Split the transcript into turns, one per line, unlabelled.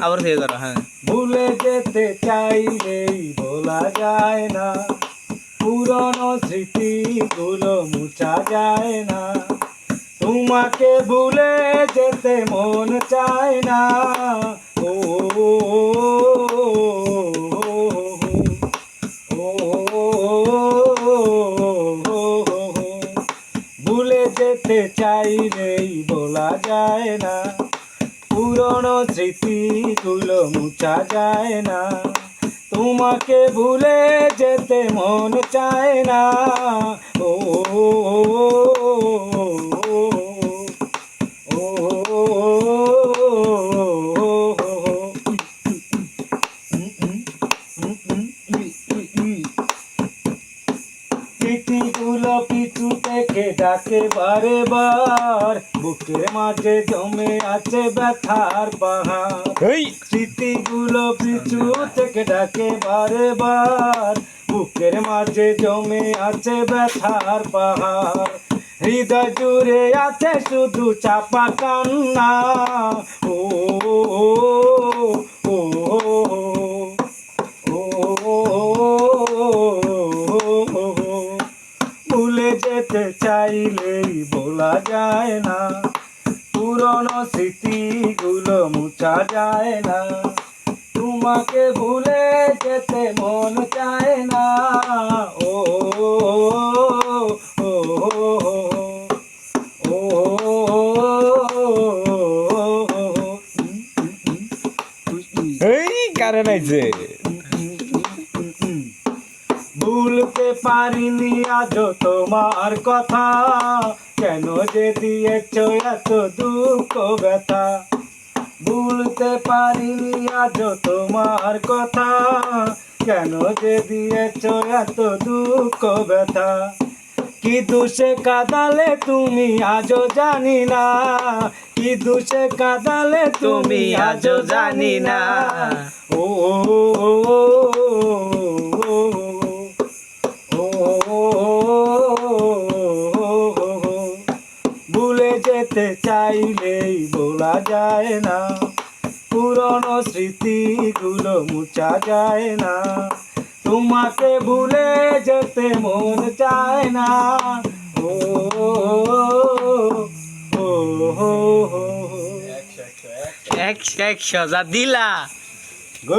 আবার থেকে করো, হ্যাঁ।
ভুলে যেতে চাইলেই ভোলা যায় না, পুরনো স্মৃতিগুলো মুছা যায় না, তোমাকে ভুলে যেতে মন চায় না। ও ভুলে যেতে চাইলেই বলা যায় না, পুরনো স্মৃতিগুলো মুছা যায় না, তোমাকে ভুলে যেতে মন চায় না। ও স্মৃতিগুলো পিছু থেকে ডাকে বারে বার, বুকের মাঝে জমে আছে ব্যথার পাহাড়। স্মৃতিগুলো পিছু থেকে ডাকে বারে বার, বুকের মাঝে জমে আছে ব্যথার পাহাড়। হৃদয় জুড়ে আছে শুধু চাপা কান্না। ও ও ভুলে যেতে চাইলেই বলা যায় না, পুরনো স্মৃতিগুলো মুছা যায় না, তোমাকে ভুলে যেতে মন চায় না। ও ও ও
এই কারণ আছে।
ভুলতে পারিনি আজও তোমার কথা, কেন যে দিয়েছ এত দুঃখ ব্যথা। ভুলতে পারিনি আজও তোমার কথা, কেন যে দিয়েছ এত দুঃখ ব্যথা। কি দোষে কাঁদালে তুমি আজও জানি না, কি দোষে কাঁদালে তুমি আজও জানি না। ও ভুলে যেতে চাইলেই বলা যায় না, পুরনো স্মৃতিগুলো মুছা যায় না, তোমাকে ভুলে যেতে মন চায় না। ও ও
100 যা দিলা।